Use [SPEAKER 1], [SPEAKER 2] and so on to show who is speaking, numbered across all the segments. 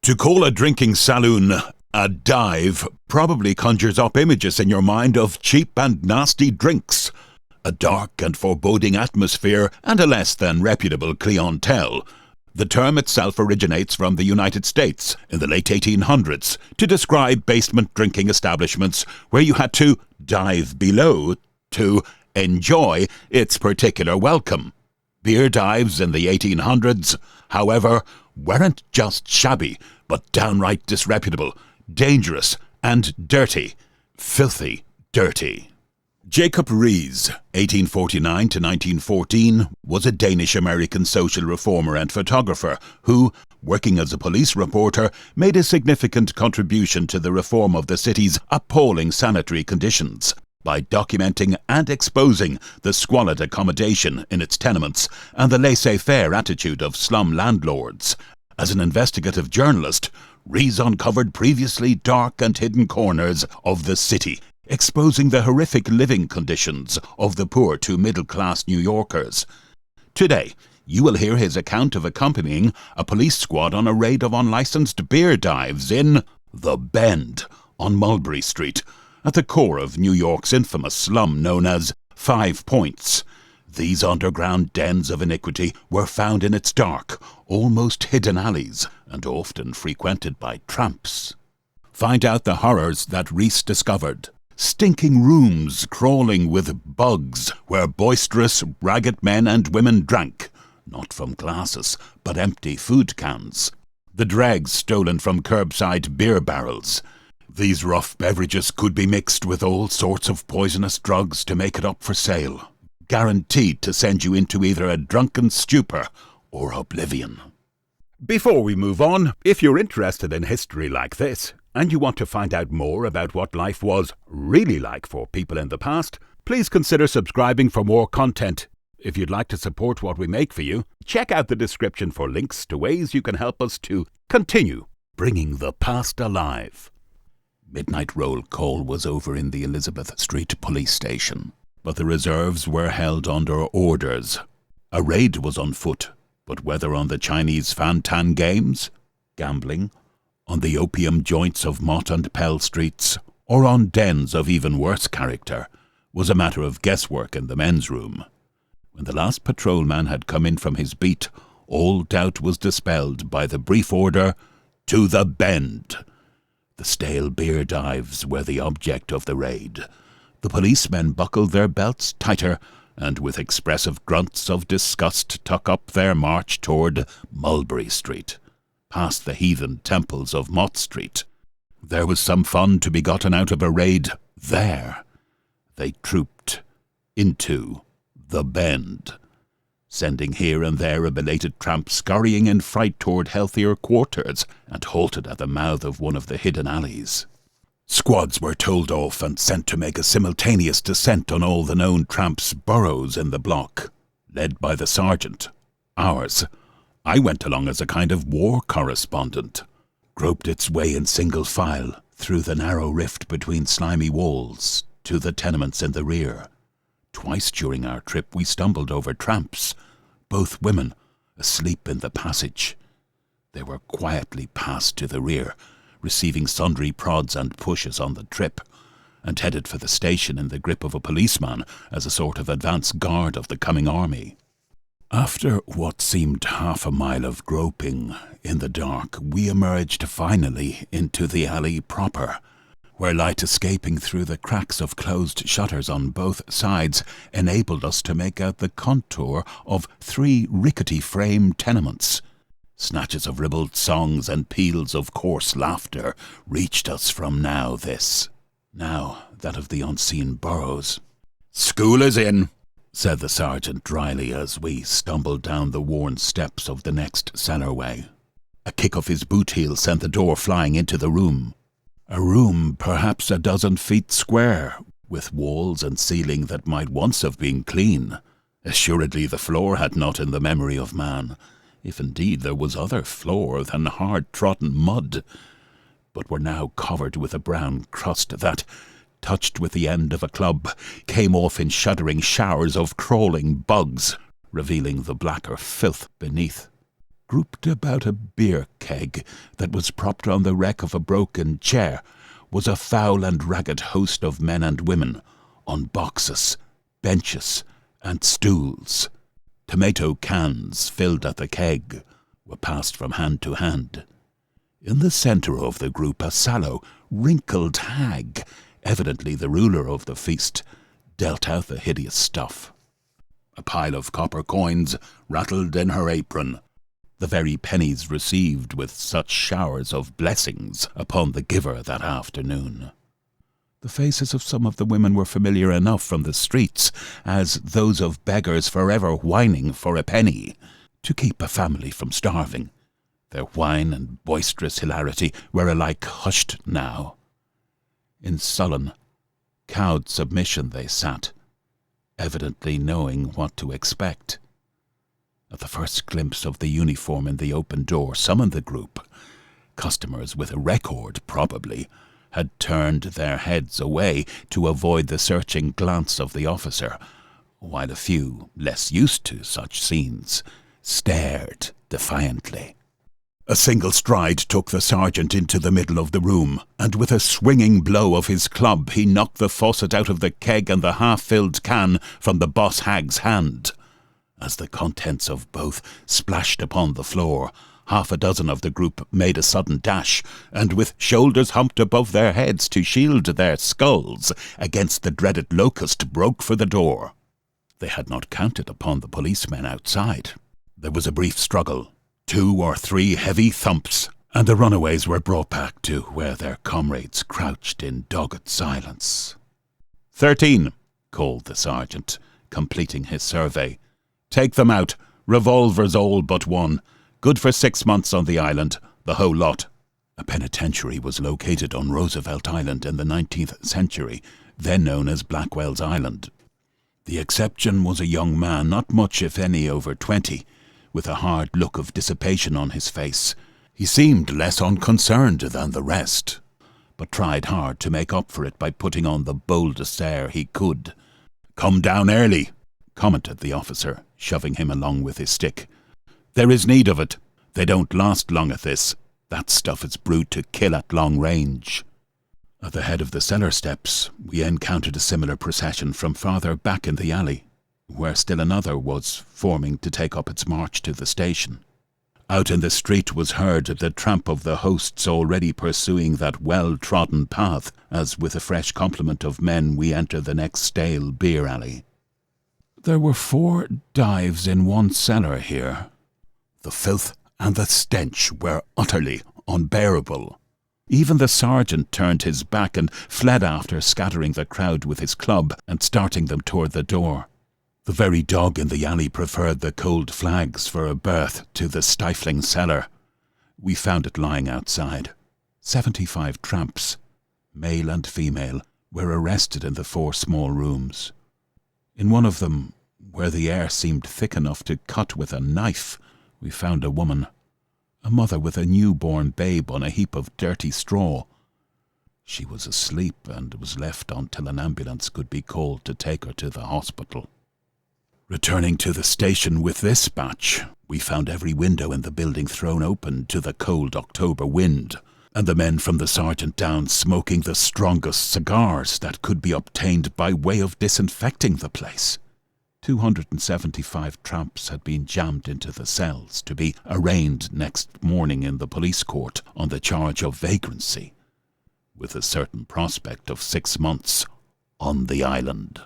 [SPEAKER 1] To call a drinking saloon a dive probably conjures up images in your mind of cheap and nasty drinks, a dark and foreboding atmosphere, and a less than reputable clientele. The term itself originates from the United States in the late 1800s to describe basement drinking establishments where you had to dive below to enjoy its particular welcome. Beer dives in the 1800s, however, weren't just shabby, but downright disreputable, dangerous, and dirty. Filthy dirty. Jacob Riis, 1849 to 1914, was a Danish-American social reformer and photographer who, working as a police reporter, made a significant contribution to the reform of the city's appalling sanitary conditions by documenting and exposing the squalid accommodation in its tenements and the laissez-faire attitude of slum landlords. As an investigative journalist, Riis uncovered previously dark and hidden corners of the city, exposing the horrific living conditions of the poor to middle-class New Yorkers. Today, you will hear his account of accompanying a police squad on a raid of unlicensed beer dives in The Bend on Mulberry Street, at the core of New York's infamous slum known as 5 Points. These underground dens of iniquity were found in its dark, almost hidden alleys, and often frequented by tramps. Find out the horrors that Riis discovered. Stinking rooms crawling with bugs where boisterous, ragged men and women drank, not from glasses, but empty food cans. The dregs stolen from kerbside beer barrels. These rough beverages could be mixed with all sorts of poisonous drugs to make it up for sale, guaranteed to send you into either a drunken stupor or oblivion. Before we move on, if you're interested in history like this, and you want to find out more about what life was really like for people in the past, please consider subscribing for more content. If you'd like to support what we make for you, check out the description for links to ways you can help us to continue bringing the past alive. Midnight roll call was over in the Elizabeth Street police station, but the reserves were held under orders. A raid was on foot, but whether on the Chinese Fan-Tan games, gambling, on the opium joints of Mott and Pell streets, or on dens of even worse character, was a matter of guesswork in the men's room. When the last patrolman had come in from his beat, all doubt was dispelled by the brief order, "To the Bend." The stale beer dives were the object of the raid. The policemen buckled their belts tighter, and with expressive grunts of disgust took up their march toward Mulberry Street, past the heathen temples of Mott Street. There was some fun to be gotten out of a raid there. They trooped into The Bend, sending here and there a belated tramp scurrying in fright toward healthier quarters, and halted at the mouth of one of the hidden alleys. Squads were told off and sent to make a simultaneous descent on all the known tramps' burrows in the block, led by the sergeant. Ours. I went along as a kind of war correspondent, groped its way in single file through the narrow rift between slimy walls to the tenements in the rear. Twice during our trip we stumbled over tramps, both women, asleep in the passage. They were quietly passed to the rear, receiving sundry prods and pushes on the trip, and headed for the station in the grip of a policeman as a sort of advance guard of the coming army. After what seemed half a mile of groping in the dark, we emerged finally into the alley proper, where light escaping through the cracks of closed shutters on both sides enabled us to make out the contour of 3 rickety frame tenements. Snatches of ribald songs and peals of coarse laughter reached us from now this, now that of the unseen burrows. "School is in," said the sergeant dryly as we stumbled down the worn steps of the next cellarway. A kick of his boot heel sent the door flying into the room. A room perhaps a dozen feet square, with walls and ceiling that might once have been clean. Assuredly the floor had not in the memory of man, if indeed there was other floor than hard-trodden mud, but were now covered with a brown crust that, touched with the end of a club, came off in shuddering showers of crawling bugs, revealing the blacker filth beneath. Grouped about a beer keg that was propped on the wreck of a broken chair was a foul and ragged host of men and women on boxes, benches, and stools. Tomato cans filled at the keg were passed from hand to hand. In the centre of the group, a sallow, wrinkled hag, evidently the ruler of the feast, dealt out the hideous stuff. A pile of copper coins rattled in her apron, the very pennies received with such showers of blessings upon the giver that afternoon. The faces of some of the women were familiar enough from the streets as those of beggars forever whining for a penny to keep a family from starving. Their whine and boisterous hilarity were alike hushed now. In sullen, cowed submission they sat, evidently knowing what to expect. At the first glimpse of the uniform in the open door summoned the group, customers with a record, probably, had turned their heads away to avoid the searching glance of the officer, while a few, less used to such scenes, stared defiantly. A single stride took the sergeant into the middle of the room, and with a swinging blow of his club he knocked the faucet out of the keg and the half-filled can from the boss hag's hand. As the contents of both splashed upon the floor, half a dozen of the group made a sudden dash, and with shoulders humped above their heads to shield their skulls against the dreaded locust, broke for the door. They had not counted upon the policemen outside. There was a brief struggle, 2 or 3 heavy thumps, and the runaways were brought back to where their comrades crouched in dogged silence. 13, called the sergeant, completing his survey. Take them out, revolvers all but one. Good for 6 months on the island, the whole lot. A penitentiary was located on Roosevelt Island in the 19th century, then known as Blackwell's Island. The exception was a young man, not much if any over 20, with a hard look of dissipation on his face. He seemed less unconcerned than the rest, but tried hard to make up for it by putting on the boldest air he could. "Come down early," commented the officer, shoving him along with his stick. "There is need of it. They don't last long at this. That stuff is brewed to kill at long range." At the head of the cellar steps, we encountered a similar procession from farther back in the alley, where still another was forming to take up its march to the station. Out in the street was heard the tramp of the hosts already pursuing that well-trodden path, as with a fresh complement of men we entered the next stale beer alley. There were 4 dives in one cellar here. The filth and the stench were utterly unbearable. Even the sergeant turned his back and fled after scattering the crowd with his club and starting them toward the door. The very dog in the alley preferred the cold flags for a berth to the stifling cellar. We found it lying outside. 75 tramps, male and female, were arrested in the 4 small rooms. In one of them, where the air seemed thick enough to cut with a knife, we found a woman, a mother with a newborn babe on a heap of dirty straw. She was asleep and was left until an ambulance could be called to take her to the hospital. Returning to the station with this batch, we found every window in the building thrown open to the cold October wind, and the men from the sergeant down smoking the strongest cigars that could be obtained by way of disinfecting the place. 275 tramps had been jammed into the cells to be arraigned next morning in the police court on the charge of vagrancy, with a certain prospect of 6 months on the island.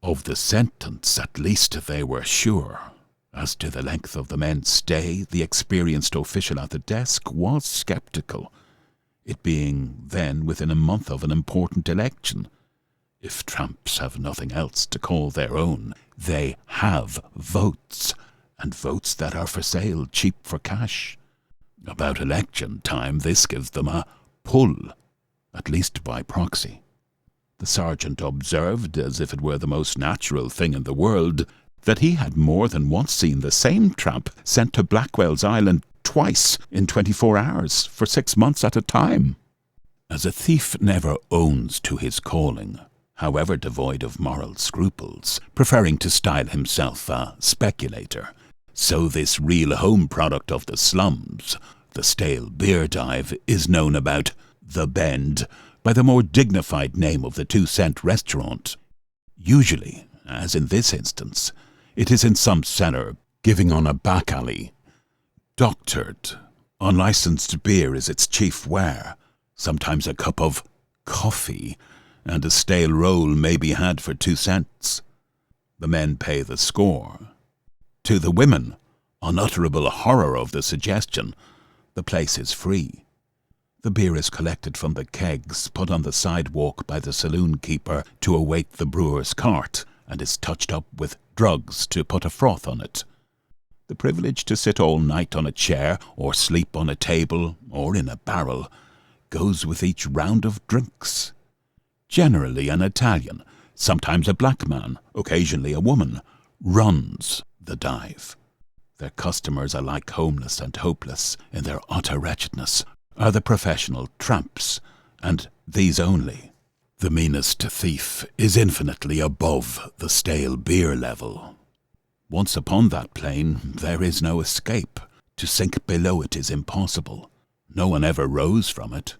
[SPEAKER 1] Of the sentence, at least, they were sure. As to the length of the men's stay, the experienced official at the desk was sceptical, it being then within a month of an important election. If tramps have nothing else to call their own, they have votes, and votes that are for sale cheap for cash. About election time, this gives them a pull, at least by proxy. The sergeant observed, as if it were the most natural thing in the world, that he had more than once seen the same tramp sent to Blackwell's Island twice in 24 hours for 6 months at a time. As a thief never owns to his calling, however devoid of moral scruples, preferring to style himself a speculator, So this real home product of the slums, the stale beer dive, is known about the Bend by the more dignified name of the 2-cent restaurant. Usually, as in this instance, it is in some cellar giving on a back alley. Doctored, unlicensed beer is its chief ware. Sometimes a cup of coffee and a stale roll may be had for 2 cents. The men pay the score. To the women, unutterable horror of the suggestion, the place is free. The beer is collected from the kegs put on the sidewalk by the saloon keeper to await the brewer's cart, and is touched up with drugs to put a froth on it. The privilege to sit all night on a chair, or sleep on a table, or in a barrel, goes with each round of drinks. Generally an Italian, sometimes a black man, occasionally a woman, runs the dive. Their customers, alike homeless and hopeless in their utter wretchedness, are the professional tramps, and these only. The meanest thief is infinitely above the stale beer level. Once upon that plane, there is no escape. To sink below it is impossible. No one ever rose from it.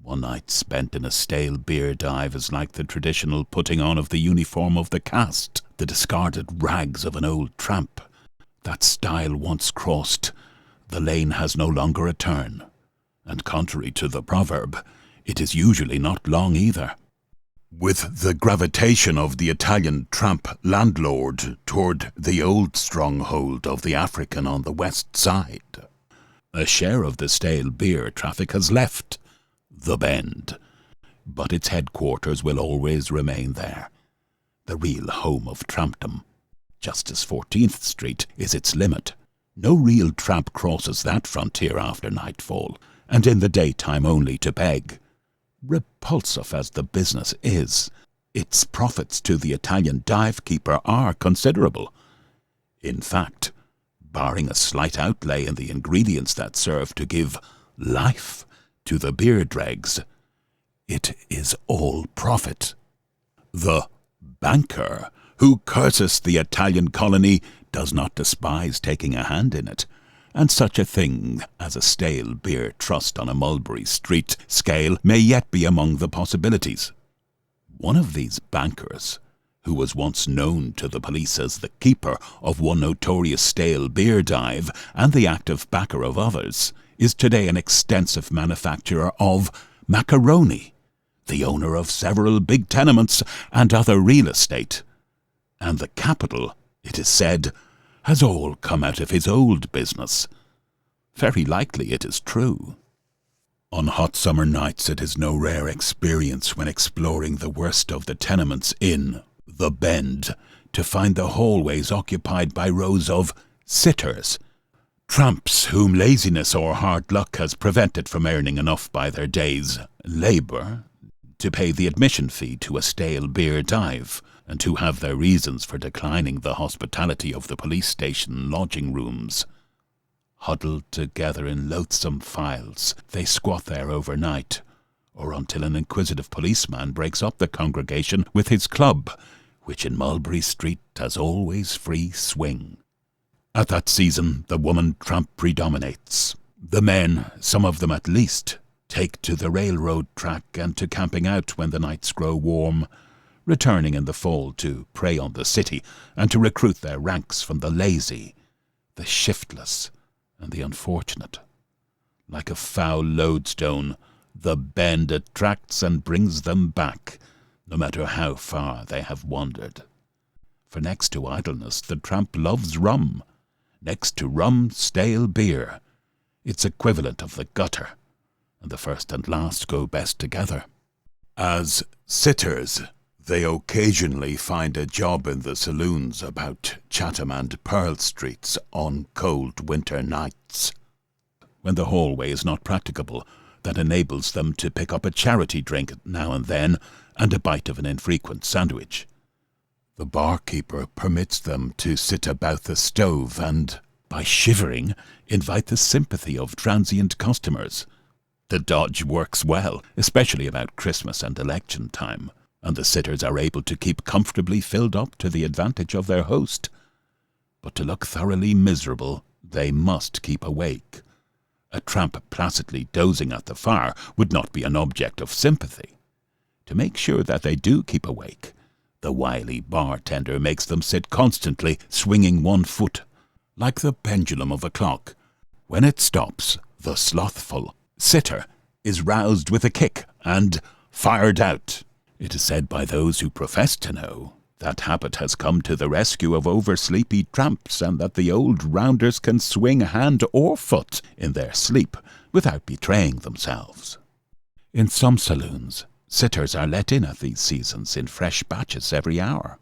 [SPEAKER 1] One night spent in a stale beer dive is like the traditional putting on of the uniform of the caste, the discarded rags of an old tramp. That stile once crossed, the lane has no longer a turn. And contrary to the proverb, it is usually not long either. With the gravitation of the Italian tramp landlord toward the old stronghold of the African on the west side, a share of the stale beer traffic has left the Bend, but its headquarters will always remain there, the real home of trampdom. Just as 14th Street is its limit, no real tramp crosses that frontier after nightfall, and in the daytime only to beg. Repulsive as the business is, its profits to the Italian dive keeper are considerable. In fact, barring a slight outlay in the ingredients that serve to give life to the beer dregs, it is all profit. The banker who curses the Italian colony does not despise taking a hand in it, and such a thing as a stale beer trust on a Mulberry Street scale may yet be among the possibilities. One of these bankers, who was once known to the police as the keeper of one notorious stale beer dive and the active backer of others, is today an extensive manufacturer of macaroni, the owner of several big tenements and other real estate. And the capital, it is said, has all come out of his old business. Very likely it is true. On hot summer nights it is no rare experience when exploring the worst of the tenements in the Bend to find the hallways occupied by rows of sitters, tramps whom laziness or hard luck has prevented from earning enough by their day's labour to pay the admission fee to a stale beer dive, and who have their reasons for declining the hospitality of the police station lodging rooms. Huddled together in loathsome files, they squat there overnight, or until an inquisitive policeman breaks up the congregation with his club, which in Mulberry Street has always free swing. At that season, the woman tramp predominates. The men, some of them at least, take to the railroad track and to camping out when the nights grow warm, returning in the fall to prey on the city and to recruit their ranks from the lazy, the shiftless, and the unfortunate. Like a foul lodestone, the Bend attracts and brings them back, no matter how far they have wandered. For next to idleness, the tramp loves rum. Next to rum, stale beer, its equivalent of the gutter, and the first and last go best together. As sitters, they occasionally find a job in the saloons about Chatham and Pearl Streets on cold winter nights, when the hallway is not practicable, that enables them to pick up a charity drink now and then and a bite of an infrequent sandwich. The barkeeper permits them to sit about the stove and, by shivering, invite the sympathy of transient customers. The dodge works well, especially about Christmas and election time, and the sitters are able to keep comfortably filled up to the advantage of their host. but to look thoroughly miserable, they must keep awake. A tramp placidly dozing at the fire would not be an object of sympathy. To make sure that they do keep awake, the wily bartender makes them sit constantly swinging one foot, like the pendulum of a clock. When it stops, the slothful sitter is roused with a kick and fired out. It is said by those who profess to know that habit has come to the rescue of oversleepy tramps, and that the old rounders can swing hand or foot in their sleep without betraying themselves. In some saloons, sitters are let in at these seasons in fresh batches every hour.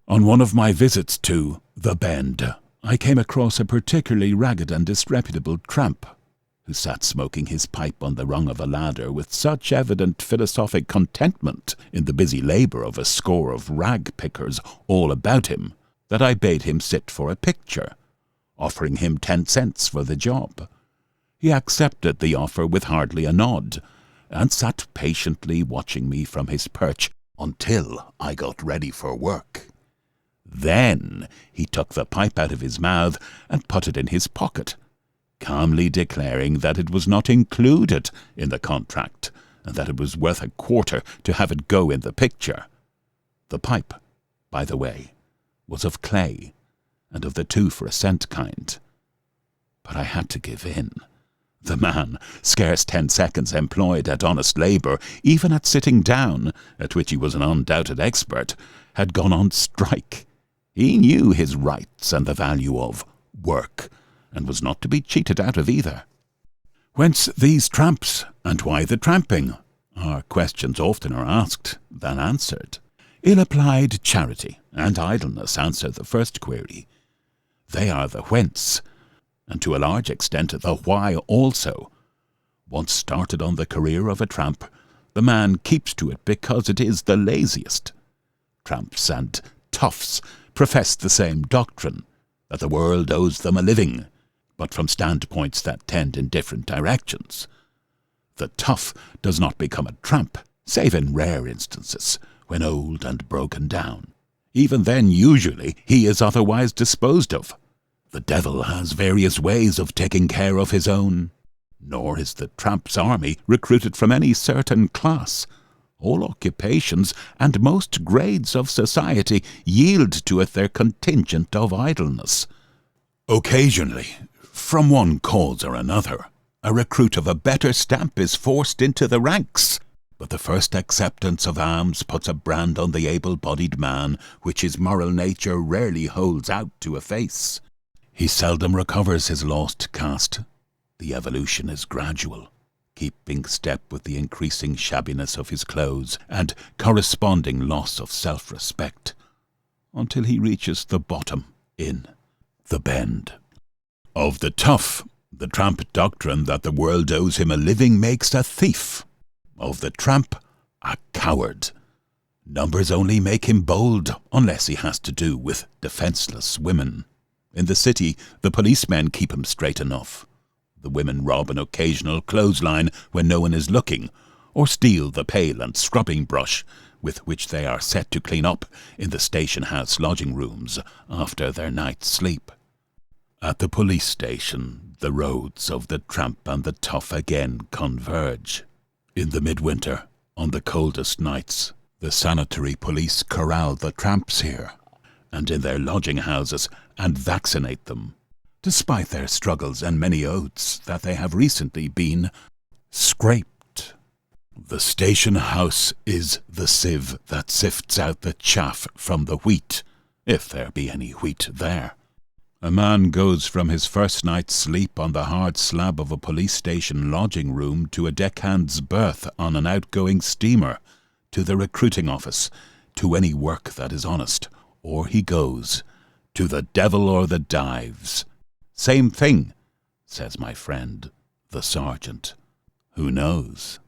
[SPEAKER 1] On one of my visits to the Bend, I came across a particularly ragged and disreputable tramp, who sat smoking his pipe on the rung of a ladder with such evident philosophic contentment in the busy labour of a score of rag-pickers all about him, that I bade him sit for a picture, offering him 10 cents for the job. He accepted the offer with hardly a nod, and sat patiently watching me from his perch until I got ready for work. Then he took the pipe out of his mouth and put it in his pocket, calmly declaring that it was not included in the contract, and that it was worth a quarter to have it go in the picture. The pipe, by the way, was of clay, and of the 2 for a cent kind. But I had to give in. The man, scarce 10 seconds employed at honest labour, even at sitting down, at which he was an undoubted expert, had gone on strike. He knew his rights and the value of work, and was not to be cheated out of either. Whence these tramps, and why the tramping, are questions oftener asked than answered. Ill-applied charity and idleness answer the first query. They are the whence, and to a large extent the why also. Once started on the career of a tramp, the man keeps to it because it is the laziest. Tramps and toughs profess the same doctrine, that the world owes them a living, but from standpoints that tend in different directions. The tough does not become a tramp, save in rare instances, when old and broken down. Even then, usually, he is otherwise disposed of. The devil has various ways of taking care of his own. Nor is the tramp's army recruited from any certain class. All occupations and most grades of society yield to it their contingent of idleness. Occasionally, from one cause or another, a recruit of a better stamp is forced into the ranks, but the first acceptance of alms puts a brand on the able-bodied man which his moral nature rarely holds out to efface. He seldom recovers his lost caste. The evolution is gradual, keeping step with the increasing shabbiness of his clothes and corresponding loss of self-respect, until he reaches the bottom in the Bend. Of the tough, the tramp doctrine that the world owes him a living makes a thief. Of the tramp, a coward. Numbers only make him bold, unless he has to do with defenceless women. In the city, the policemen keep him straight enough. The women rob an occasional clothesline when no one is looking, or steal the pail and scrubbing brush with which they are set to clean up in the station house lodging rooms after their night's sleep. At the police station, the roads of the tramp and the tough again converge. In the midwinter, on the coldest nights, the sanitary police corral the tramps here, and in their lodging houses, and vaccinate them, despite their struggles and many oaths that they have recently been scraped. The station house is the sieve that sifts out the chaff from the wheat, if there be any wheat there. A man goes from his first night's sleep on the hard slab of a police station lodging room to a deckhand's berth on an outgoing steamer, to the recruiting office, to any work that is honest, or he goes to the devil or the dives. Same thing, says my friend, the sergeant. Who knows?